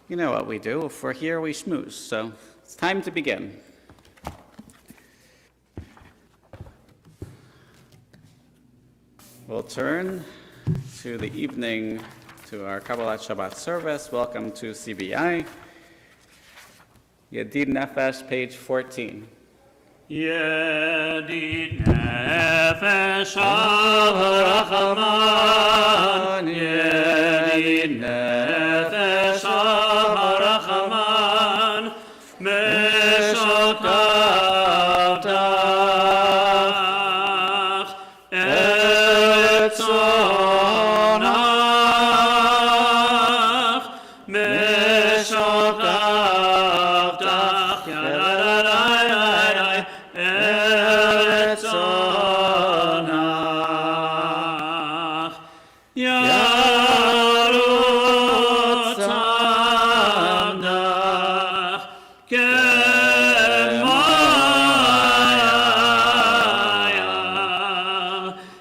You know what we do. If we're here, we schmooze. So it's time to begin. We'll turn to the evening to our Kabbalah Shabbat service. Welcome to CBI. Yedid Nefesh, page 14. Yedid Nefesh HaRachaman, Yedid Nefesh HaRachaman, Meshokav Tach, Etzonach, Meshokav Tach, Etzonach, Yarutz Amdach, Kemaya,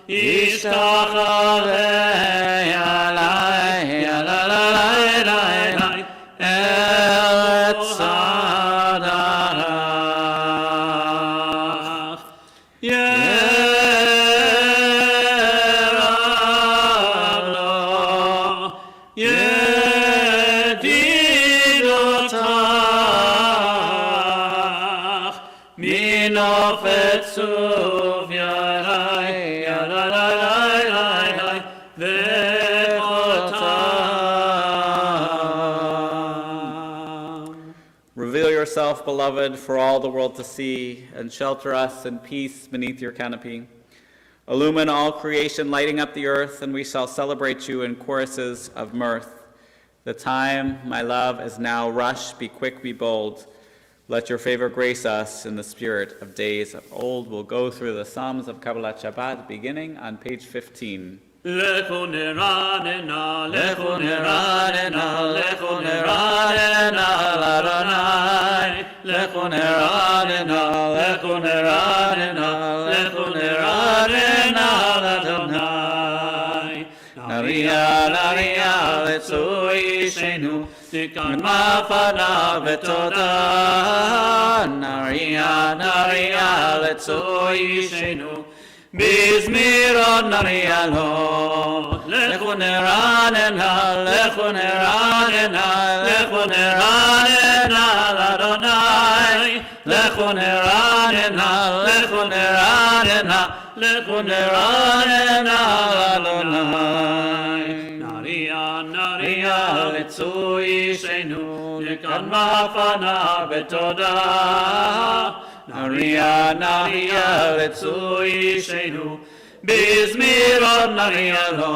Ishtachavei alai, alalai, Etzadach, Yerablo, Yedidotach, Minofetzuv Yarai, Yarai, Vechotam. Reveal yourself, beloved, for all the world to see, and shelter us in peace beneath your canopy. Illumine all creation, lighting up the earth, and we shall celebrate you in choruses of mirth. The time, my love, is now. Rush, be quick, be bold. Let your favor grace us in the spirit of days of old. We'll go through the Psalms of Kabbalah Shabbat, beginning on page 15. Lechu neranena, lechu neranena, lechu neranena, l'Adonai. Lechu neranena, lechu neranena, lechu neranena, l'Adonai. Naria, naria, letzui ishenu, tikan mafana v'toda. Naria, naria, letzui ishenu, Bizmiron narialo, lechu neranena, lechu neranena, lechu neranena, l'Adonai. Lechu neranena, lechu neranena, lechu neranena, l'Adonai. Naria, naria, letzui ishenu, tikan mafana v'toda. Naria, naria, letzui ishenu, bizmiron narialo.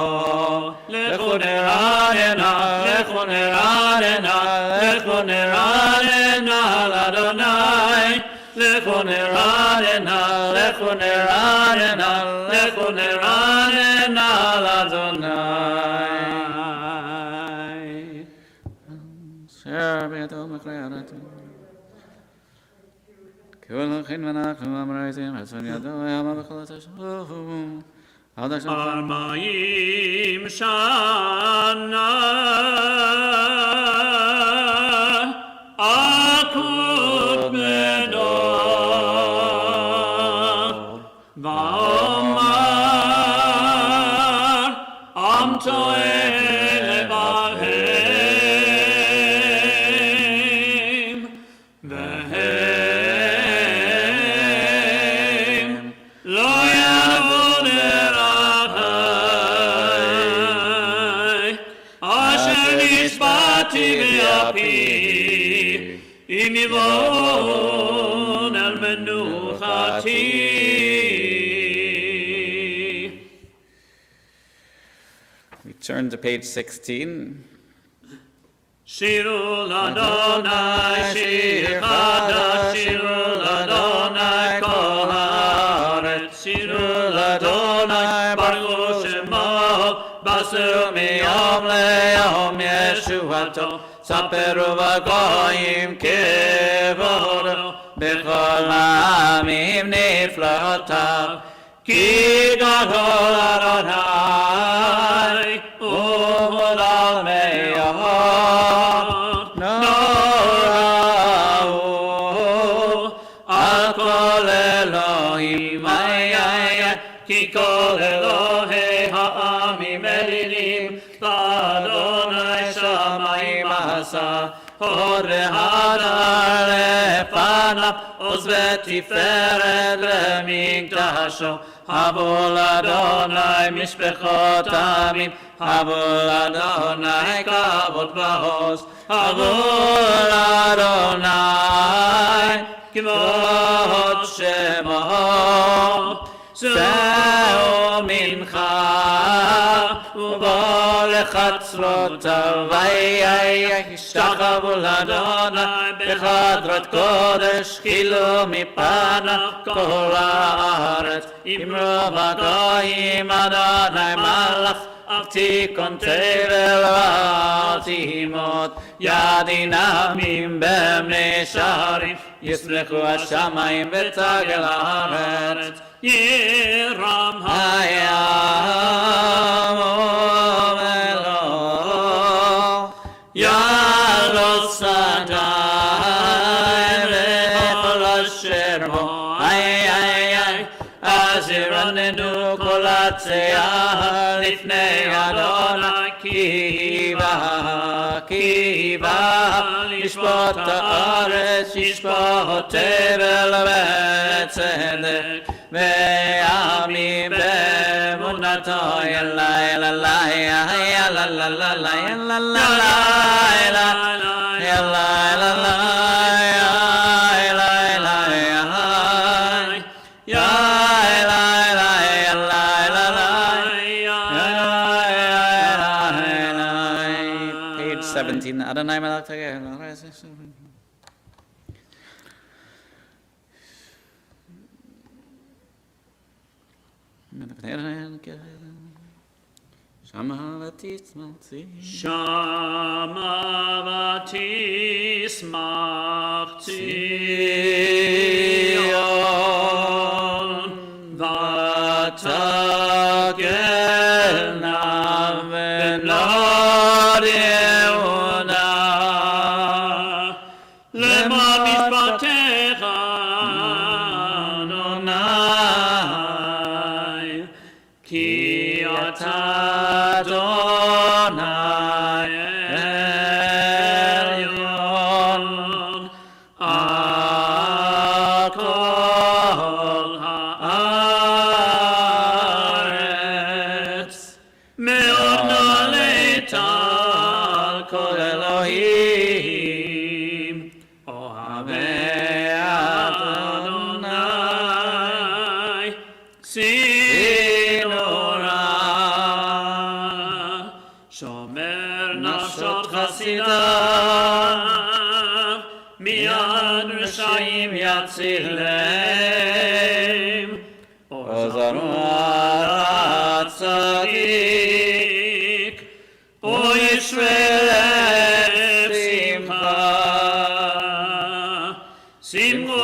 Lechu neranena, lechu neranena, lechu neranena, l'Adonai. Lechu neranena, lechu neranena, lechu neranena, l'Adonai. Arbaim shana akut bedor va'omar am to'eh levahem vehem lo yavod erachai asher nishbati v'api im yivon al menuchati. We turn to page 16. Shiru l'Adonai, shir chadash, shiru l'Adonai, kol haaretz. Shiru l'Adonai, baruchu shemo, basu miyom le'yom yeshuato. Saperu v'goyim kevodo, b'chol ha'amim nifla'otav. Ki gadol Adonai, u'olal me'yod. באדוני שמיים עשה הוד והדר לפניו עוז ותפארת למקדשו הבו לאדוני משפחות עמים הבו לאדוני כבוד ועוז הבו לאדוני כבוד שמו שאו מנחה ובוא לחצרותיו ישתחוו לאדוני בחדרת קודש חילו מפניו כל הארץ אמרו בגויים אדוני מלך אל תיכון תבל ואל תימות ידין עמים במני שערים ישמחו השמיים ותגל הארץ ירם הים ומלואו יעלו שדי וכל אשר בו אז ירננו כל הציה לפני אדוני כי בא לשפוט הארץ ישפוט תבל וצדק ועמים באמונתו ילה ילה ילה ילה Page 17. Adonai Melech Tegeh. Shama v'tismach Tzion v'tagelna v'nod Yehuda lema mishpatecha Adonai ki ata Adonai Elyon al kol haaretz me'od na'aleta al kol Elohim ohavei Adonai Shomer nafshot chasidav miyad reshayim yatzilem ozaru arat tzadik oyishvelem simcha simchu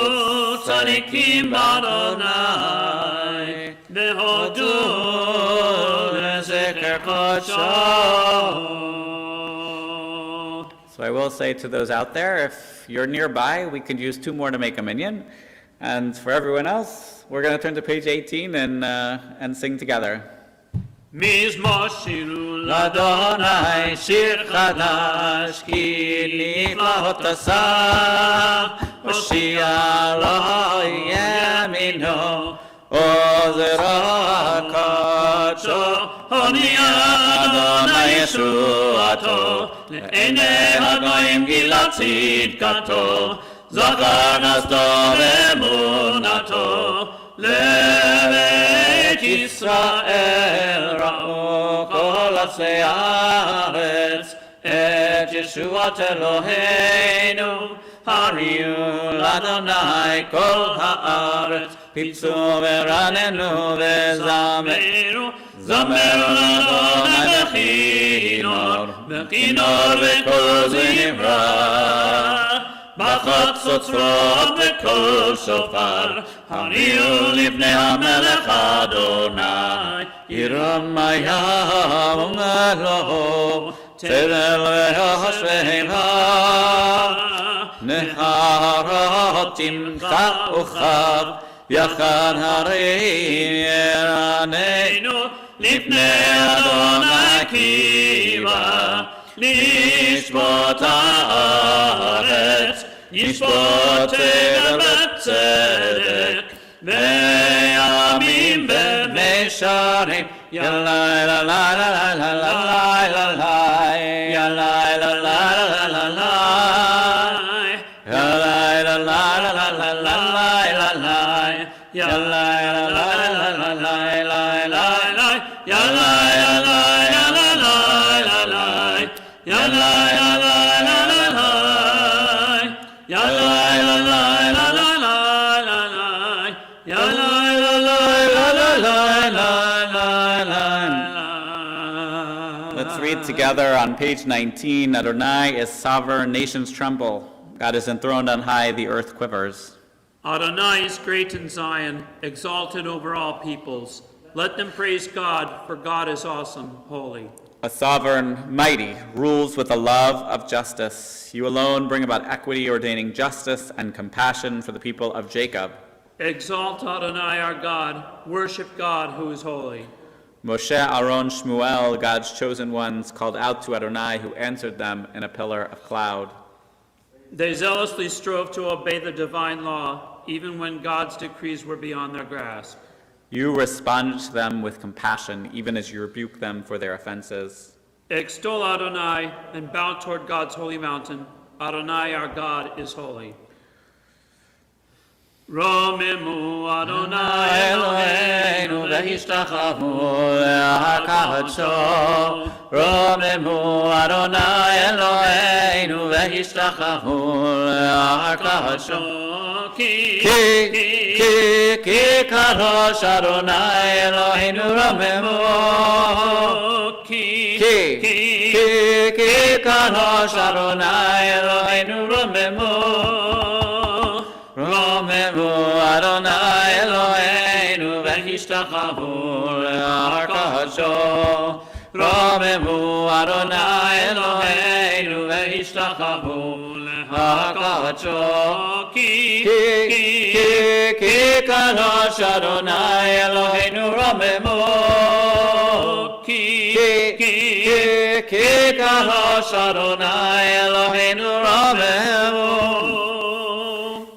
tzadikim b'Adonai behodu lezeker kodsho. So I will say to those out there, if you're nearby, we could use 2 more to make a minyan. And for everyone else, we're going to turn to page 18 and sing together. מזמור שירו לאדוני שיר חדש כי נפלאות עשה הושיע לו ימינו עוזרו הקדשו הודיע אדוני ישועתו לעיני הגויים גילה צדקתו זכר נסתו ואמונתו לבית ישראל ראו כל עצי הארץ את ישועת אלוהינו הריעו לאדוני כל הארץ פיצו ורננו וזמרו זמרו לאדוני בכינור וכל זמרה בחצוצרות בקול שופר הריעו לפני המלך אדוני ירמיה ומלואו תבל והשבע נהרות תמחה וכף יחד הרים ירננו לפני אדוני קיבה, לשפוט הארץ, ישפוט צדק בצדק, וימים במישרים, יאללה לה לה לה לה לה לה לה, יאללה לה לה לה לה לה, יאללה לה לה לה לה לה לה לה, יאללה לה לה לה לה לה לה, יאללה יאללה יאללה לה, יאללה יאללה Let's read together on page 19. Adonai is sovereign, nations tremble. God is enthroned on high, the earth quivers. Adonai is great in Zion, exalted over all peoples. Let them praise God, for God is awesome, holy. A sovereign, mighty, rules with a love of justice. You alone bring about equity, ordaining justice and compassion for the people of Jacob. Exalt Adonai our God, worship God who is holy. Moshe, Aaron, Shmuel, God's chosen ones, called out to Adonai, who answered them in a pillar of cloud. They zealously strove to obey the divine law, even when God's decrees were beyond their grasp. You responded to them with compassion, even as you rebuked them for their offenses. Extol Adonai and bow toward God's holy mountain. Adonai our God is holy. Romemu Adonai Eloheinu v'hishtachavu le'hakadsho. Romemu Adonai Eloheinu v'hishtachavu le'hakadsho. Ki kadosh Adonai Eloheinu romemu. Ki kadosh Adonai Eloheinu romemu. Romemu Adonai Eloheinu v'hishtachavu le'hakadsho. Romemu Adonai Eloheinu v'hishtachavu le'hakadsho. Ki kadosh Adonai Eloheinu romemu. Ki kadosh Adonai Eloheinu romemu.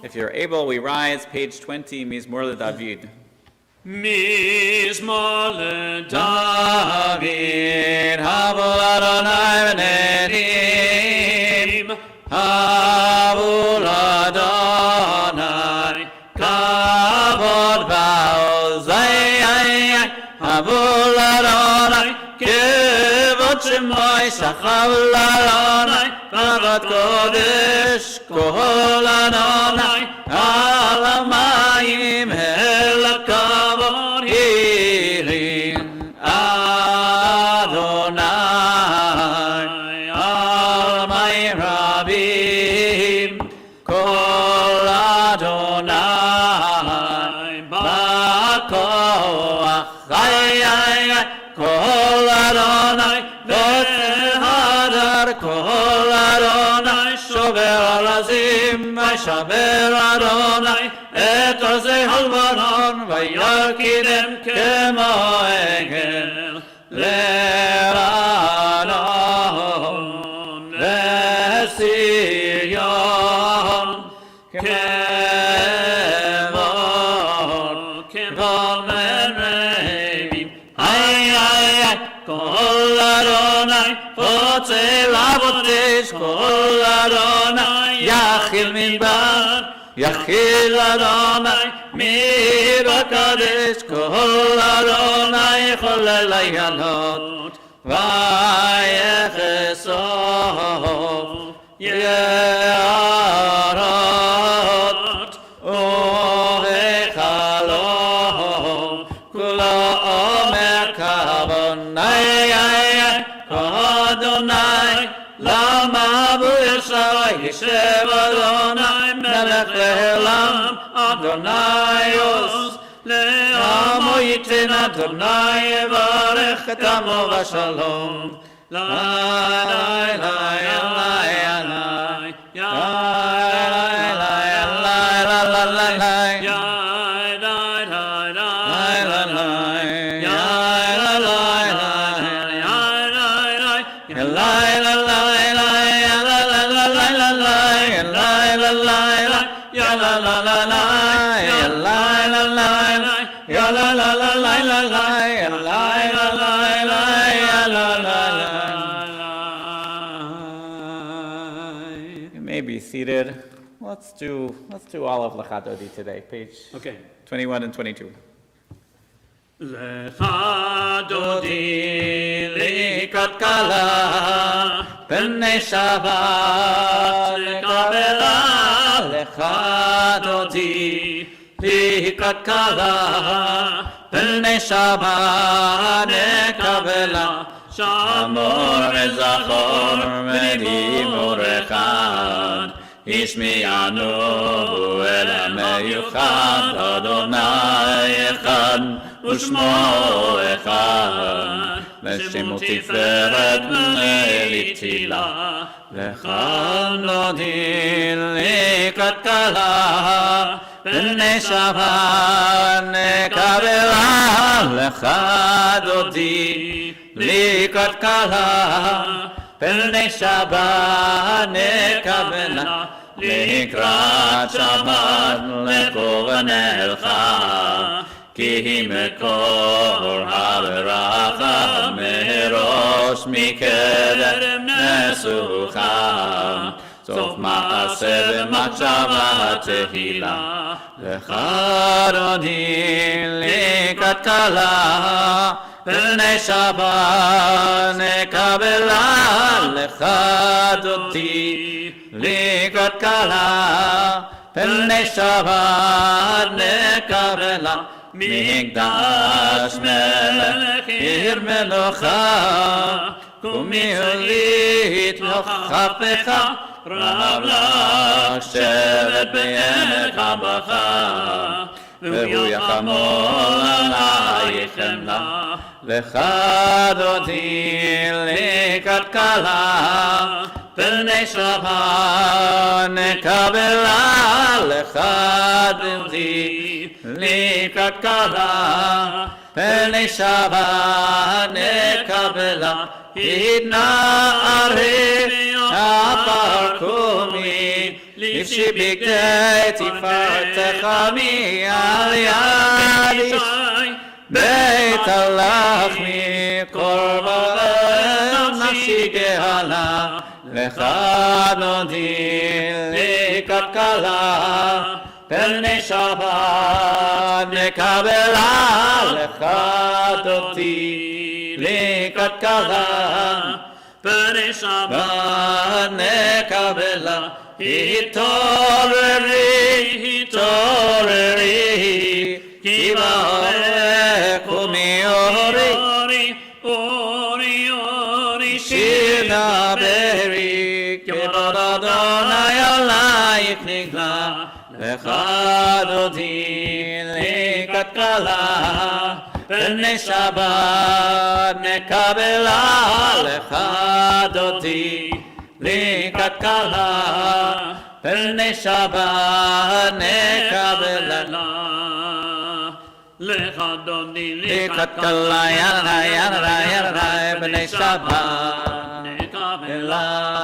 If you're able, we rise, page 20, Mizmor LeDavid. Mizmor LeDavid. David, Habul Adonai v'nedim, Habul Adonai, Kavod v'ozei, Habul Adonai, Kevod Shemoi, Shachavul Adonai, Kavod Kodesh, Kol Adonai, Al Hamayim El Kavod Hilim, Adonai, Al Hamayim Rabim, Kol Adonai, Ba'koach, Kol Adonai, V'hadar Kol Adonai, Shover Alazim, V'shaber Adonai, Et Ozei Halvaron, V'yarkidem Kemo Egel, Lebanon, V'Sirion, Kevon, Kevon Merevim, Kol Adonai, Potzel Avotesh, Kol Adonai, Yachil Midbar, Yachil Adonai, Mirakadesh, Kol Adonai, Cholel Hayalot, Vayechesov, Yeharot, Ovechalot, Kula Omer Kavonai, Adonai, Lama B'Yisrael, Yishev Adonai, Melech Le'elam, Adonai Os, Le'amo Yitin Adonai, Yevarech et Amo V'Shalom, Lai, Lai, Lai, Lai, Lai, Lai, You may be seated. Let's do all of Lachadodi today, page Okay. 21 and 22. לך דודי לקראת כלה, פני שבת לקבלה. לך דודי לקראת כלה, פני שבת לקבלה. שמור וזכור ודיבור אחד, השמיענו אל המיוחד, אדוני אחד ושמו אחד, לשמו תפארת ולתהילה. לך נודי לקראת כלה, פני שבת נקבלה. לך דודי לקראת כלה, פני שבת נקבלה. לקראת שבת לכוונך, כי היא מקור הברכה, מראש מקדם נסוכה, סוף מעשה ומחשבה תהילה. לך דודי לקראת כלה, פני שבת נקבלה. לך דודי לקראת כלה, פני שבת נקבלה. מקדש מלך עיר מלוכה, קומי הולית לא חפך, רב לך שבט בעמק הבכה, והוא יחמול עלייך חמלה. לך דודי לקראת כלה, פני שבת נקבלה. לך דודי לקראת כלה, פני שבת נקבלה. התנערי עפר קומי, לבשי בגדי תפארתך מעל יד איש, בית הלחמי קורבן נפשי גאלה. לך דודי לקראת כלה, פני שבת נקבלה. לך דודי לקראת כלה, פני שבת נקבלה. התעוררי, התעוררי, כי באורך קומי אורי, אורי, אורי, שיר דברי, כבוד אדוני עלייך נגלה. לך דודי לקראת כלה, פני שבת נקבלה. לך דודי לקראת כלה, פני שבת נקבלה. לך דודי לקראת כלה, יאללה יאללה יאללה, פני שבת נקבלה.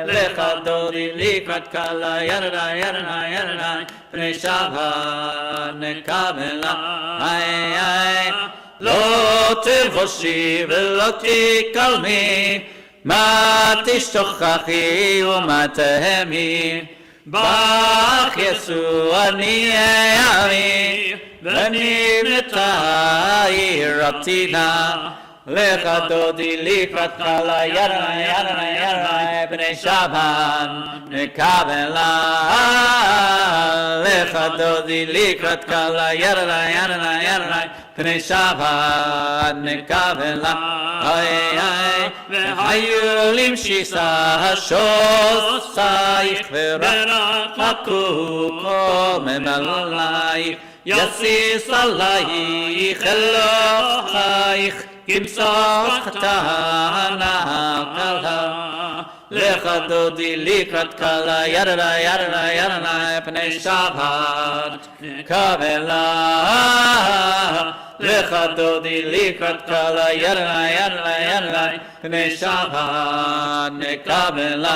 לך דודי לקראת כלה, יאללה יאללה יאללה, פני שבת נקבלה. לא תבושי ולא תקלמי, מה תשתוכחי ומה תהמי, בך יסוע נעמי, ונבנתה עיר עתידה. לך דודי לקראת כלה, יאללה יאללה יאללה, פני שבת נקבלה. לך דודי לקראת כלה, יאללה יאללה יאללה, פני שבת נקבלה. והיו למשיסה שוסייך, ורחקו קומם עלייך, יסיס עלייך אלוהייך, כמסוך תהנה כלה. לך דודי לקראת כלה, יאללה יאללה יאללה, פני שבת נקבלה. Lecha dodi likrat kala yadalai yadalai yadalai Pnei Shabbat nekabela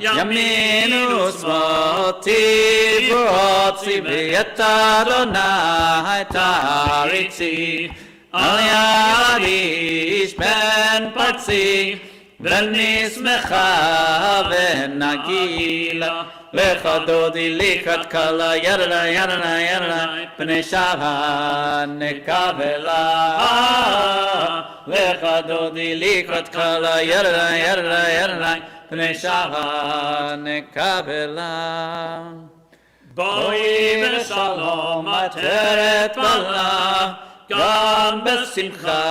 Yaminu smoti V'rotzi b'yet Adonai taritzi Al yad ish ben partzi Ben nismecha ben nagila Lecha dodi likrat kala yadalai yadalai yadalai Pnei Shabbat nekabela Lecha dodi likrat kala yadalai yadalai yadalai Pnei Shabbat nekabela Boi v'shalom materet bala Gam besimcha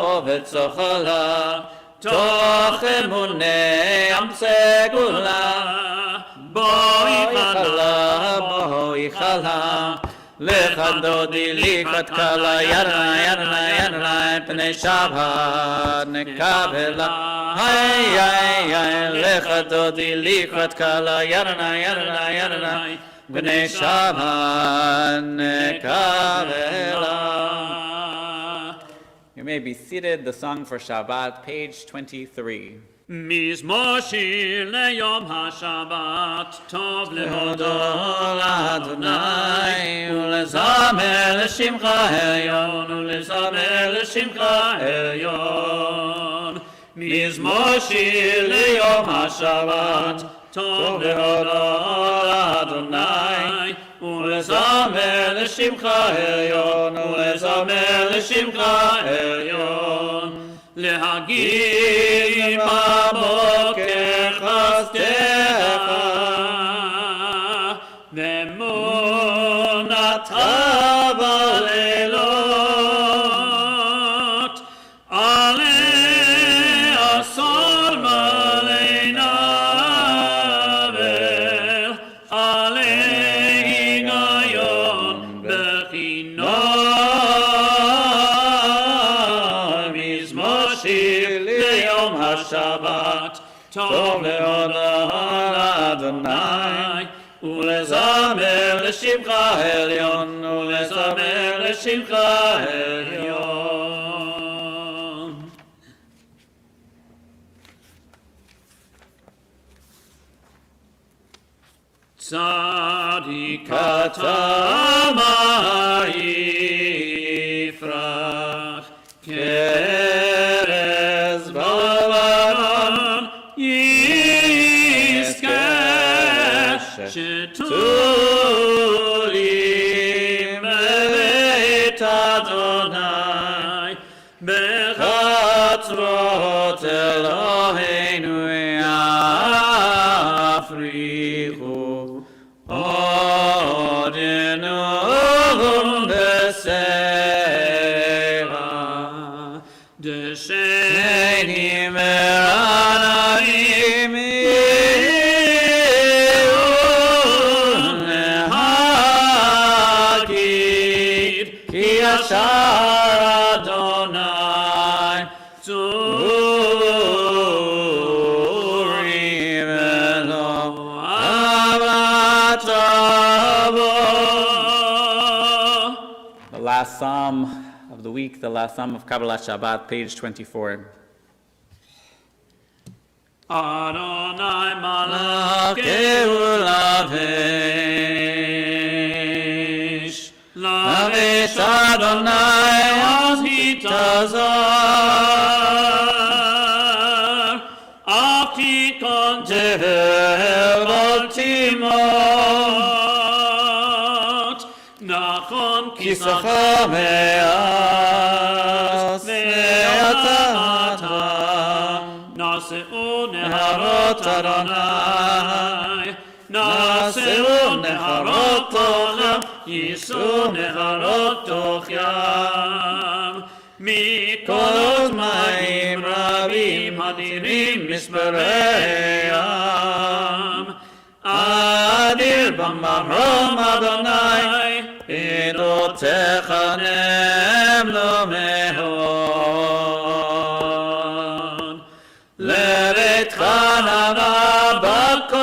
u'betzochola Toch emunei am segula Boi chala Lecha dodi likrat kala yadalai yadalai yadalai Pnei Shabbat nekabela Lecha dodi likrat kala yadalai yadalai yadalai Pnei Shabbat nekabela. You may be seated. The song for Shabbat, page 23. מזמור שיר ליום השבת, טוב להודות לאדוני, ולזמר לשמך העליון, ולזמר לשמך העליון. מזמור שיר ליום השבת, טוב להודות לאדוני, ולזמר לשמך העליון, ולזמר לשמך העליון. להגיד בבוקר חסדך ואמונתך בלילות עלי עשור מלא נבל עלי היגיון בחינם השבת טוב להודות לאדוני ולזמר לשמך העליון ולזמר לשמך העליון. צדיק אתה מה יפרח כרז בלבנון יזכה שתולים בבית אדוני בחצרות אלוהינו יפריחו עודנו בסלע דשנים עננים יהיו להגיד כי ישר אדוני צורים אלוהיו תבוא. The last psalm of the week, the last psalm of Kabbalah Shabbat, page 24. Adonai malakeu lavish, lavish Adonai az hitazar, aftikon tevel baltimot, nachon kisacha me'as ve'ata naseu neharot Adonai naseu neharot olam yisu neharot toch yam mikol mayim rabim hadirim mispereyam adir b'marom Adonai edotecha nemlo mehon levetcha nava b'kodesh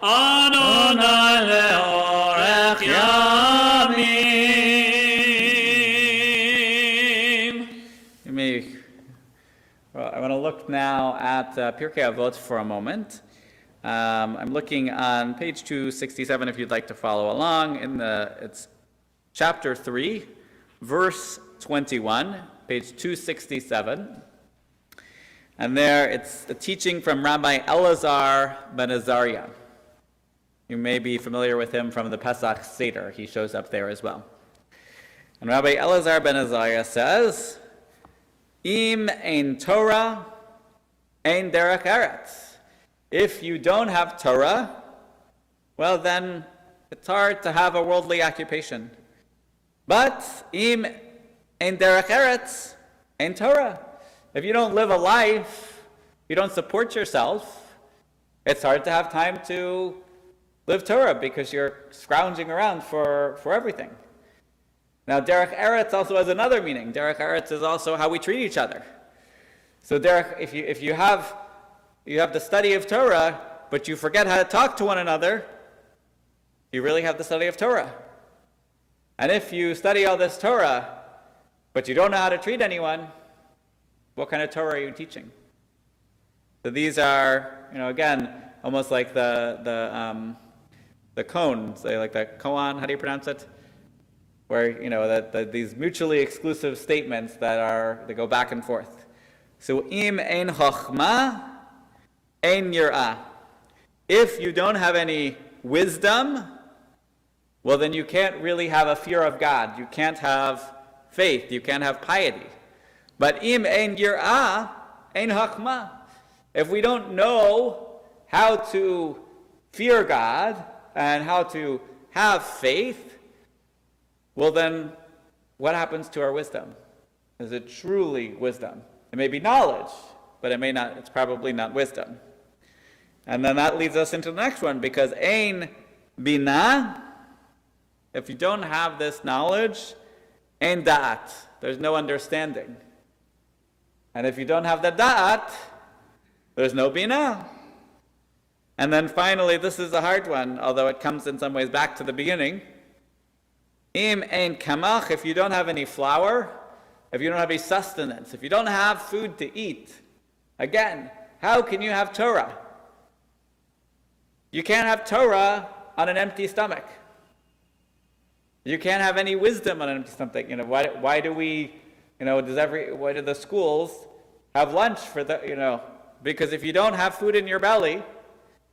Adonai look now at Pirkei Avot for a moment. I'm looking on page 267 if you'd like to follow along. It's chapter 3, verse 21, page 267. And there it's a teaching from Rabbi Elazar ben Azariah. You may be familiar with him from the Pesach Seder. He shows up there as well. And Rabbi Elazar ben Azariah says, Im ein Torah, ein derech eretz. If you don't have Torah, well then it's hard to have a worldly occupation. But im ein derech eretz, ein Torah. If you don't live a life, you don't support yourself, it's hard to have time to live Torah because you're scrounging around for everything. Now, derech eretz also has another meaning. Derech eretz is also how we treat each other. So, if you have the study of Torah, but you forget how to talk to one another, you really have the study of Torah. And if you study all this Torah, but you don't know how to treat anyone, what kind of Torah are you teaching? So these are, again, almost like the koan, say like the koan, how do you pronounce it? Where, that these mutually exclusive statements that go back and forth. So, im ein chochma, ein yirah. If you don't have any wisdom, well then you can't really have a fear of God. You can't have faith. You can't have piety. But im ein yirah, ein chochma. If we don't know how to fear God and how to have faith, well then, what happens to our wisdom? Is it truly wisdom? It may be knowledge, but it's probably not wisdom. And then that leads us into the next one, because ein binah, if you don't have this knowledge, ein da'at, there's no understanding. And if you don't have the da'at, there's no binah. And then finally, this is a hard one, although it comes in some ways back to the beginning. Im ein kamach, if you don't have any flour, if you don't have any sustenance, if you don't have food to eat, again, how can you have Torah? You can't have Torah on an empty stomach. You can't have any wisdom on an empty stomach. Why do the schools have lunch for because if you don't have food in your belly,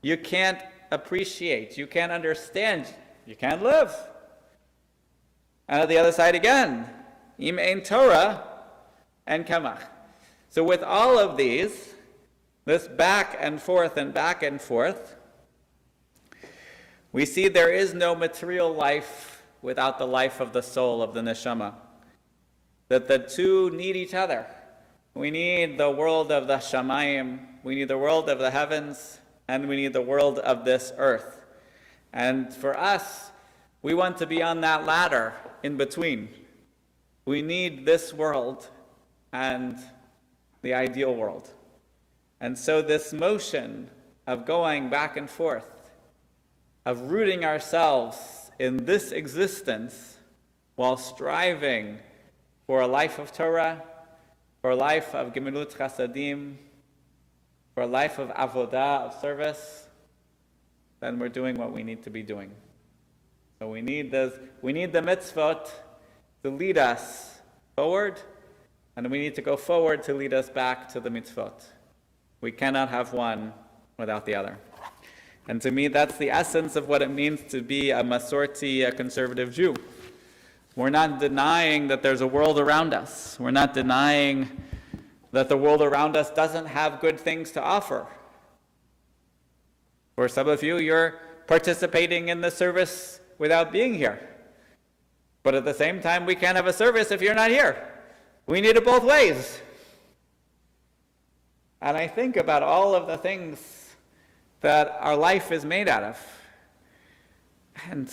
you can't appreciate, you can't understand, you can't live. And at the other side again, im ein Torah and kamach. So with all of these, this back and forth, we see there is no material life without the life of the soul, of the neshama. That the two need each other. We need the world of the shamayim, we need the world of the heavens, and we need the world of this earth. And for us, we want to be on that ladder in between. We need this world and the ideal world. And so this motion of going back and forth, of rooting ourselves in this existence while striving for a life of Torah, for a life of gemilut chasadim, for a life of avodah, of service, then we're doing what we need to be doing. So we need the mitzvot to lead us forward, and we need to go forward to lead us back to the mitzvot. We cannot have one without the other. And to me, that's the essence of what it means to be a Masorti, a conservative Jew. We're not denying that there's a world around us. We're not denying that the world around us doesn't have good things to offer. For some of you, you're participating in the service without being here. But at the same time, we can't have a service if you're not here. We need it both ways. And I think about all of the things that our life is made out of. And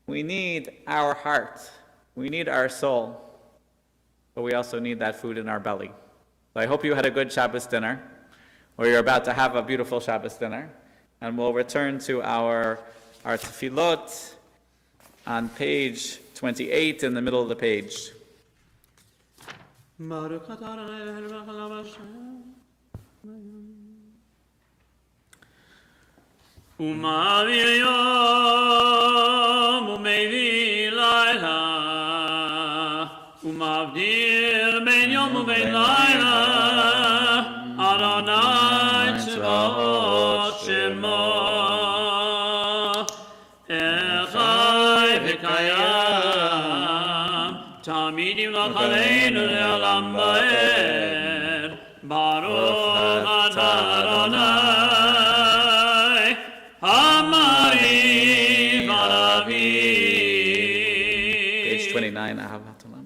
we need our heart. We need our soul. But we also need that food in our belly. So I hope you had a good Shabbos dinner, or you're about to have a beautiful Shabbos dinner. And we'll return to our tefillot on page 28 in the middle of the page. ומעביר יום ומביא לילה, ומבדיל בין יום ובין לילה, אדוני צבאות שמו. חי וקיים, תמיד ימלוך עלינו לעולם ועד. ברוך אתה אדוני, המרים על אביו. Page 29, אהבת עולם.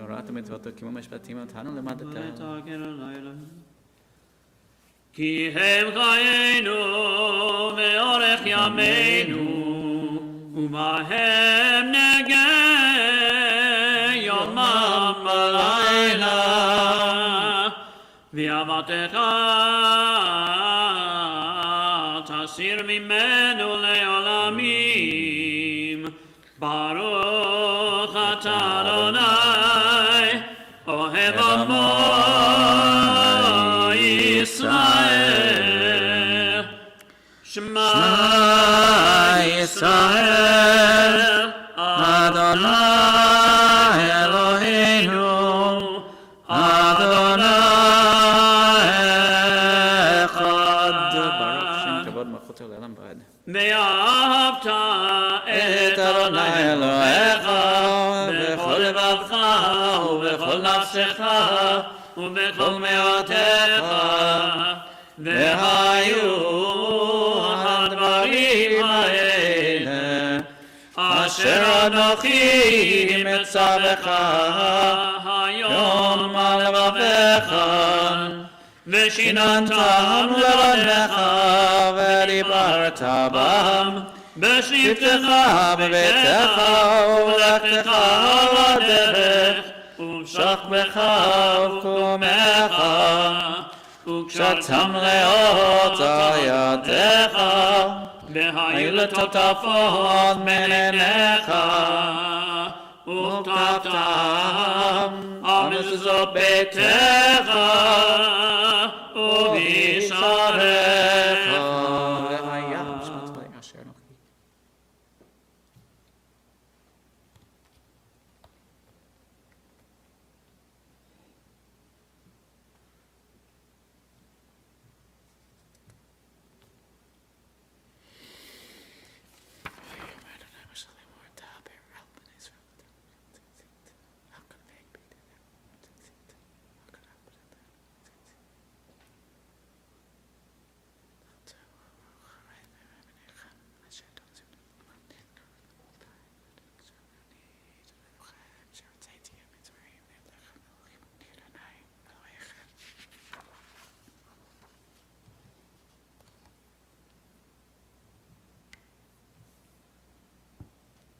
הוראת המצוות וקיום המשפטים אותנו למדת. כי הם חיינו ואורך ימינו, ובהם נגע יומם ולילה. ואהבתך תסיר ממנו לעולמים. ברוך אתה אדוני, אוהב עמו ישראל. שמע ישראל, אדוני אלוהינו, אדוני אחד. ברוך שם כבוד מלכותו לעולם ועד. ואהבת את אדוני אלוהיך בכל לבבך ובכל נפשך ובכל מאודך. והיו הדברים האלה אשר אנוכי מצווך היום על לבבך, ושיננתם לבניך ודיברת בם בשבתך בביתך ובלכתך בדרך ובשכבך ובקומך וקשתם לאות ידיך, והיו לטוטפות בין עיניך, וכתבתם על מזוזות ביתך ובשעריך. והיה משפט צבאי אשר אנוכי.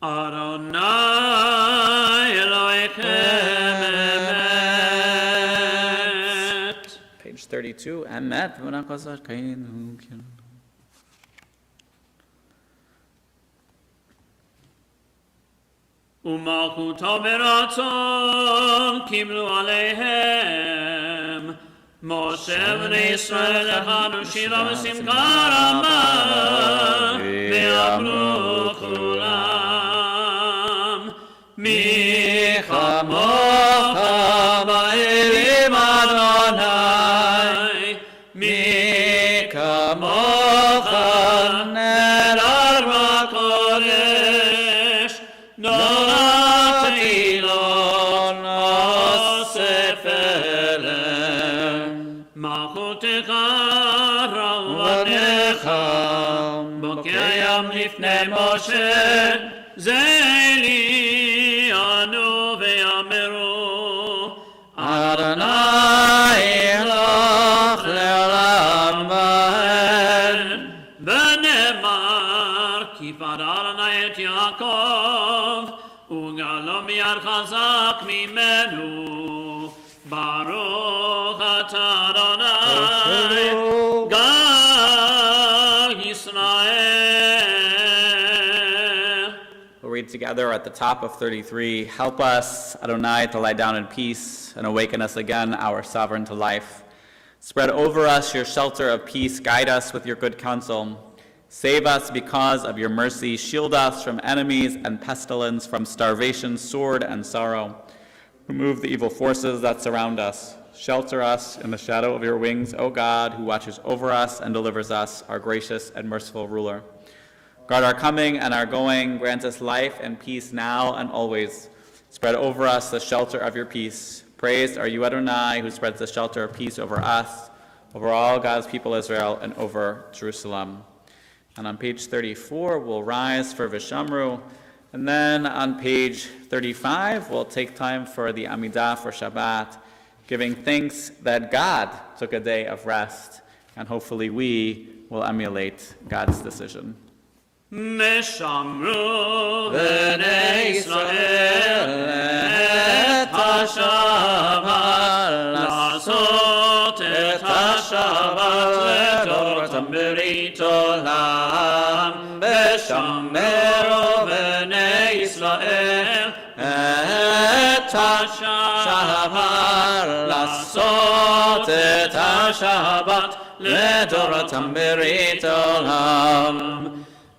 אדוני אלוהיכם אמת. Page 32, אמת ונקוסת קיינו. ומלכותו ברצון קיבלו עליהם. משה בני ישראל הכנו שירה ושמחה רבה, ואמרו כולם, מי כמוך באלים אדוני, מי כמוך נער בקודש, נולדתי לו נוסף אליהם. מלכותך רבניך, בוקר ים לפני משה, זה לי אנו ואמרו, אדוני אלוהיך לעולם ועד. ונאמר, כי פדה אדוני את יעקב, וגאלו מיד חזק ממנו. ברוך אתה אדוני, גל ישראל. We'll read read together at the top of 33. Help us, Adonai, to lie down in peace and awaken us again, our sovereign, to life. Spread over us your shelter of peace. Guide us with your good counsel. Save us because of your mercy. Shield us from enemies and pestilence, from starvation, sword, and sorrow. Remove the evil forces that surround us. Shelter us in the shadow of your wings, O God, who watches over us and delivers us, our gracious and merciful ruler. Guard our coming and our going. Grant us life and peace now and always. Spread over us the shelter of your peace. Praised are you, Adonai, who spreads the shelter of peace over us, over all God's people Israel, and over Jerusalem. And on page 34, we'll rise for Vishamru. And then on page 35, we'll take time for the Amidah for Shabbat, giving thanks that God took a day of rest, and hopefully we will emulate God's decision. Meshamru b'nei Yisrael et ha-Shabbat, לעשות את השבת לדורותם ברית עולם. ושמרו בני ישראל את השבת, לעשות את השבת לדורותם ברית עולם.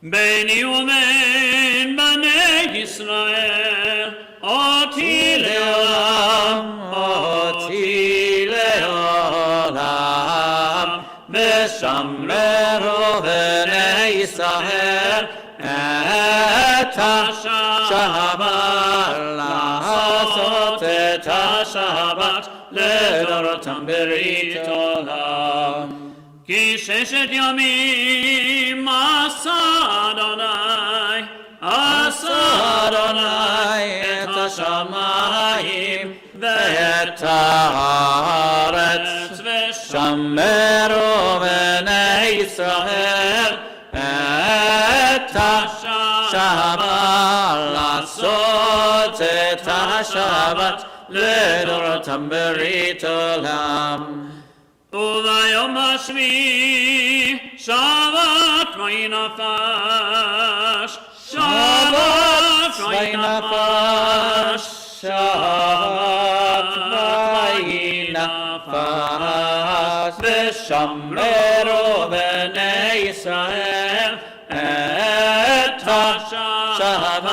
ביני ובין בני ישראל אותי לעולם, אותי לעולם. ושמרו בני ישראל את השבת, לעשות את השבת לדורותם ברית עולם. כי ששת ימים עשה אדוני את השמיים ואת הארץ. ושמרו בני ישראל את השבת, לעשות את השבת לדורותם ברית עולם. וביום השביעי שבת וינפש, שבת וינפש, שבת וינפש. ושמרו בני ישראל את השבת,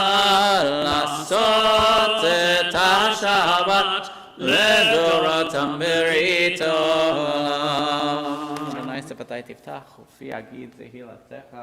לעשות את השבת לדורותם ברית עולם. אדוני שפתי תפתח ופי יגיד תהילתך.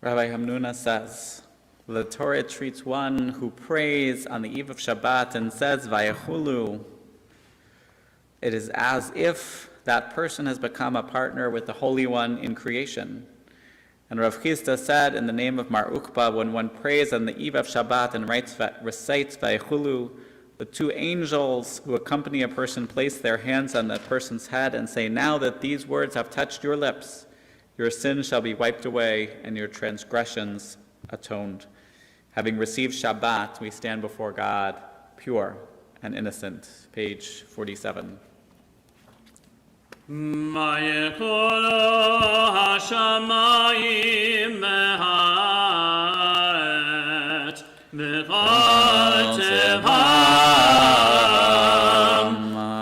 Rabbi Hamnuna says, the Torah treats one who prays on the eve of Shabbat and says, Vayechulu. It is as if that person has become a partner with the Holy One in creation. And Rav Chisda said in the name of Mar Ukba, when one prays on the eve of Shabbat and recites Vayechulu, the two angels who accompany a person place their hands on that person's head and say, now that these words have touched your lips, your sins shall be wiped away and your transgressions atoned. Having received Shabbat, we stand before God pure and innocent. Page 47. Vayekolo hashamayim me'haaretz v'chol tevham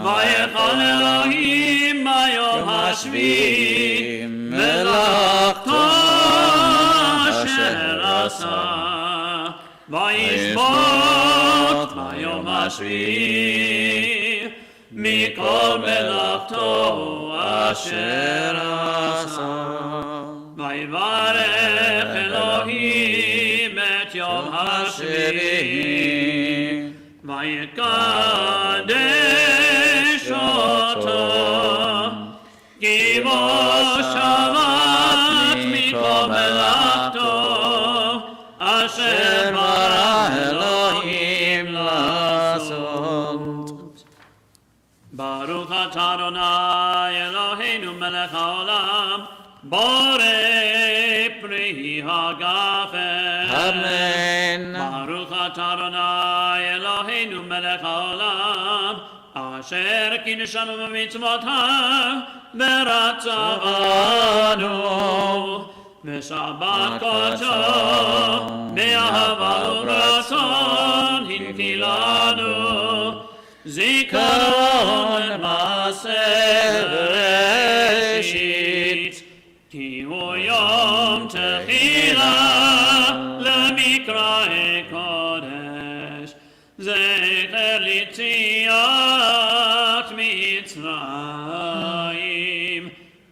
vayechal Elohim bayom hashvi melachto asher asa vayishbot bayom hashvi mikol melachto asher asa vayivarech Elohim et yom hashvi vayikadesh oto givo shavat mikol melachto asher bara Elohim lasot. Baruch atah Adonai Eloheinu melech haolam borei pri hagafen. Amen. Baruch atah Adonai Eloheinu melech haolam asher kineshanu b'mitzvotav v'ratzavanu v'shabbat kodesh be'ahava u'ratzon hinkilanu zikaron ma'aseh bereshit ki hu yom tehila lemikrae kodesh zecher litziat mitzrayim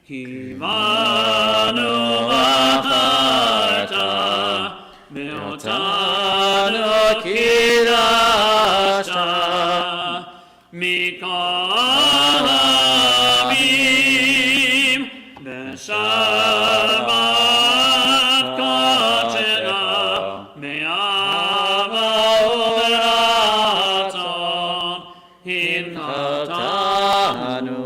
kivanu v'acharta ve'otanu kidashta mikol ha'amim b'shabbat kodshena me'ava u'beratzon hinkatanu.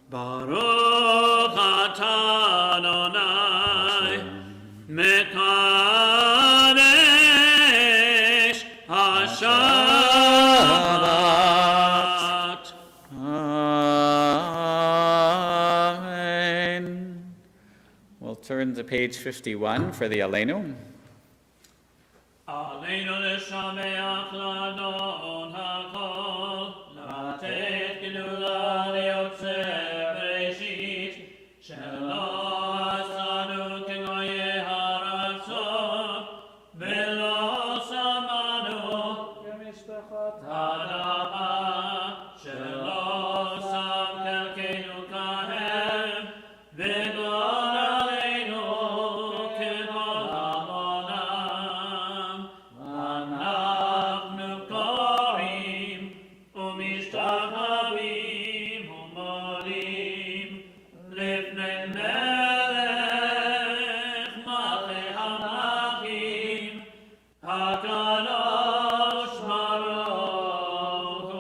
Baruch atah Adonai mekadesh hashabbat. Amen. We'll turn to page 51 for the Aleinu. Aleinu l'shameach l'adon hakol, לתת גדולה ליוצר בראשית, שלא עשנו כגויי הרצון, ולא שמענו כמשפחות האדמה, שלא שם חלקנו כהם, וגול עלינו כגול המונם. אנחנו קוראים ומשתחווים ומודים לפני מלך מלכי המלכים, הקדוש ברוך הוא.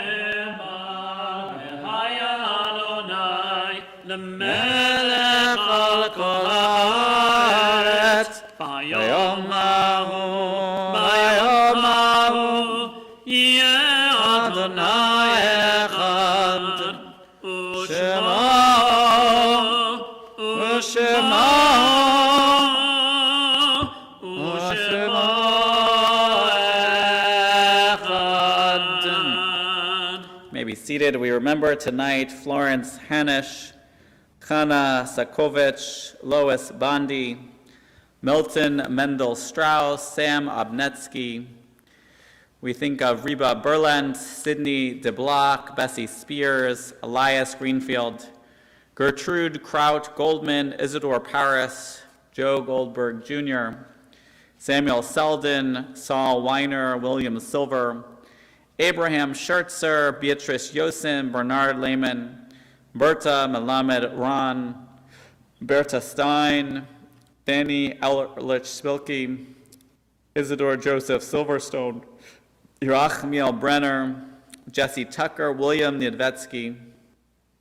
ונאמר והיה אדוני למלך על כל הארץ ביום ההוא יהיה אדוני אחד ושמו May be seated. We remember tonight Florence Hanish, Chana Sakovich, Lois Bondi, Milton Mendel Strauss, Sam Obnetsky. We think of Reba Berland, Sidney DeBlock, Bessie Spears, Elias Greenfield, Gertrude Kraut Goldman, Isidore Paris, Joe Goldberg Jr., Samuel Selden, Saul Weiner, William Silver, Abraham Schertzer, Beatrice Yosin, Bernard Lehman, Berta Melamed Ron, Berta Stein, Danny Ehrlich Spilke, Isidore Joseph Silverstone, Yerachmiel Brenner, Jesse Tucker, William Niedvetsky,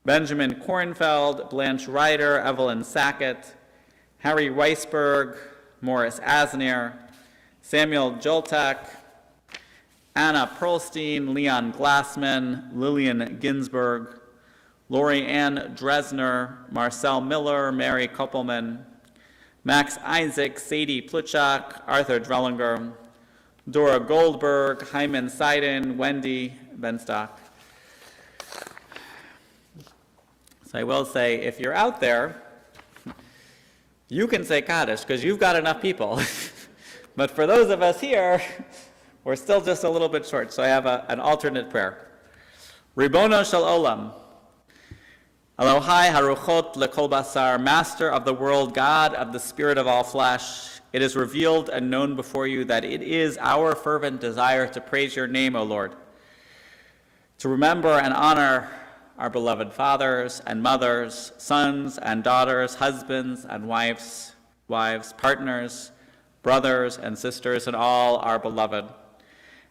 Benjamin Kornfeld, Blanche Ryder, Evelyn Sackett, Harry Weisberg, Morris Asnier, Samuel Joltak, Anna Perlstein, Leon Glassman, Lillian Ginsberg, Lori Ann Dresner, Marcel Miller, Mary Koppelman, Max Isaac, Sadie Plutchak, Arthur Drellinger, Dora Goldberg, Hyman Seiden, Wendy Benstock. So I will say, if you're out there, you can say Kaddish because you've got enough people. But for those of us here, we're still just a little bit short. So I have an alternate prayer. Ribono shel olam, Elohai haruchot lekol basar, Master of the world, God of the spirit of all flesh, it is revealed and known before you that it is our fervent desire to praise your name, O Lord, to remember and honor our beloved fathers and mothers, sons and daughters, husbands and wives, partners, brothers and sisters, and all our beloved.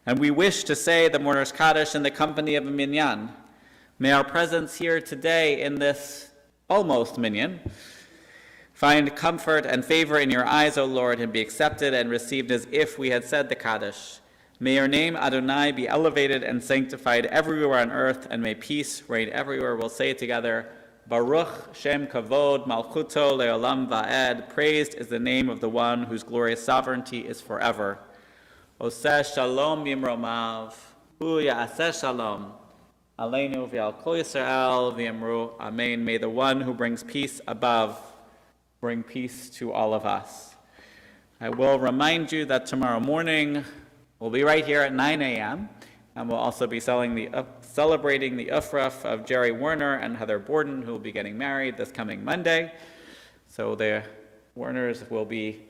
And we wish to say the Mourner's Kaddish in the company of a minyan. May our presence here today in this almost minyan find comfort and favor in your eyes, O Lord, and be accepted and received as if we had said the Kaddish. May your name, Adonai, be elevated and sanctified everywhere on earth, and may peace reign everywhere. We'll say it together. Baruch Shem Kavod Malchuto Leolam Va'ed. Praised is the name of the one whose glorious sovereignty is forever. Oseh Shalom Yimromav. Hu Ya'aseh Shalom. Aleinu V'al Kol Yisrael V'yamru. Amen. May the one who brings peace above bring peace to all of us. I will remind you that tomorrow morning we'll be right here at 9 a.m. and we'll also be celebrating the Ufraf of Jerry Werner and Heather Borden, who will be getting married this coming Monday. So the Werners will be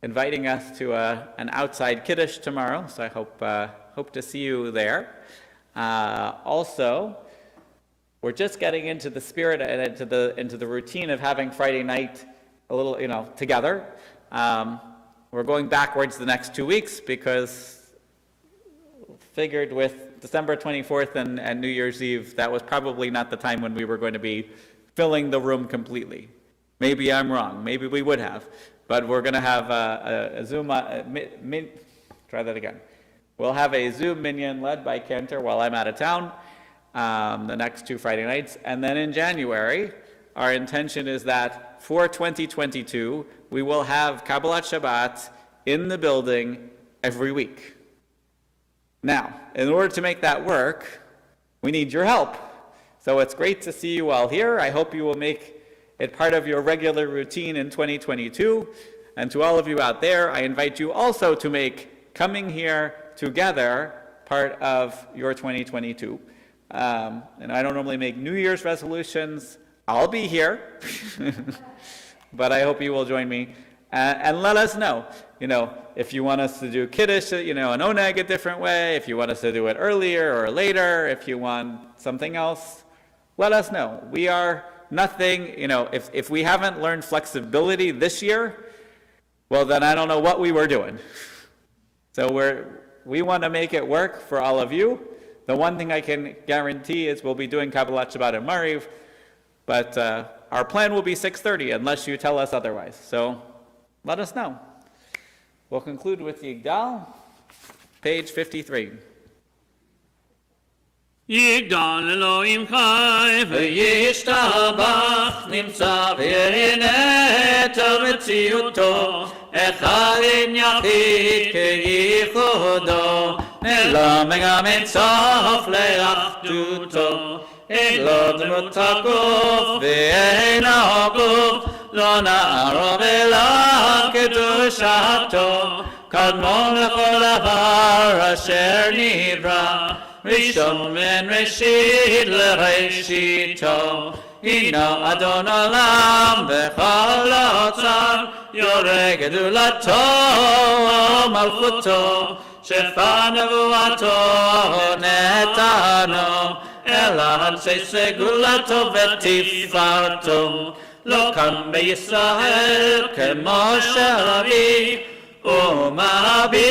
inviting us to an outside Kiddush tomorrow, so I hope to see you there. Also, we're just getting into the spirit and into the routine of having Friday night a little, together. We're going backwards the next 2 weeks because figured with December 24th and New Year's Eve, that was probably not the time when we were going to be filling the room completely. Maybe I'm wrong. Maybe we would have. But we're going to have a Zoom, try that again. We'll have a Zoom minyan led by Cantor while I'm out of town the next 2 Friday nights. And then in January, our intention is that for 2022, we will have Kabbalah Shabbat in the building every week. Now, in order to make that work, we need your help. So it's great to see you all here. I hope you will make it part of your regular routine in 2022. And to all of you out there, I invite you also to make coming here together part of your 2022. And I don't normally make New Year's resolutions. I'll be here, but I hope you will join me. And let us know, if you want us to do Kiddush, an Oneg a different way, if you want us to do it earlier or later, if you want something else, let us know. We are nothing, if we haven't learned flexibility this year, well, then I don't know what we were doing. So we want to make it work for all of you. The one thing I can guarantee is we'll be doing Kabbalah Shabbat and Mariv, but our plan will be 6:30 unless you tell us otherwise. So let us know. We'll conclude with Yigdal, page 53. יגדל אלוהים חי וישתבח נמצא וינתר מציאותו אחד אין יחיד כייחודו נעלם גם אין סוף לאחדותו אין לו דמות הגוף ואין הגוף לא נערו ולא קדושתו, קדמון לכל דבר אשר נברא, ראשון בין ראשית לראשיתו. הינו אדון עולם וכל אוצר, יורה גדולתו ומלכותו, שפע נבואתו נתנו, אלא אנשי סגולתו ותפארתו. לא קם בישראל כמו שאבי, ומעביד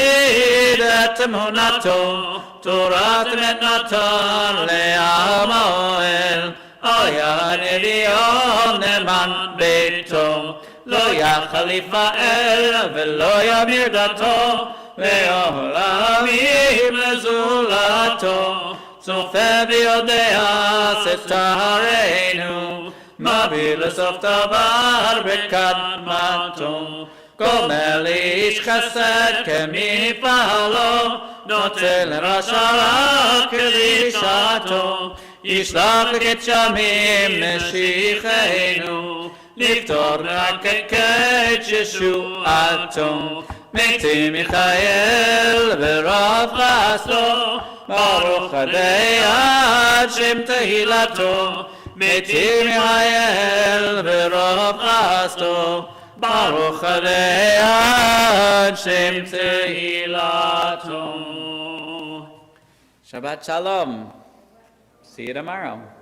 את אמונתו, תורת מתנתן לעמואל. היה נביאו נאמן ביתו, לא יחליף האל ולא ימיר דתו, ועולמים לזולתו. צופה ויודע סתרנו, מביא לסוף דבר בקדמתו. גומל איש חסד כמפעלו, נוטה לרשע רע כדרישתו. ישלח לגשמים נשיכנו, לפתור רק ישועתו. מתים מיכאל ורב חסדו, ברוך ה' עד שם תהילתו. מתים מיכאל ורב חסדו, ברוך ה' עד שם תהילתו. Shabbat Shalom. See you tomorrow.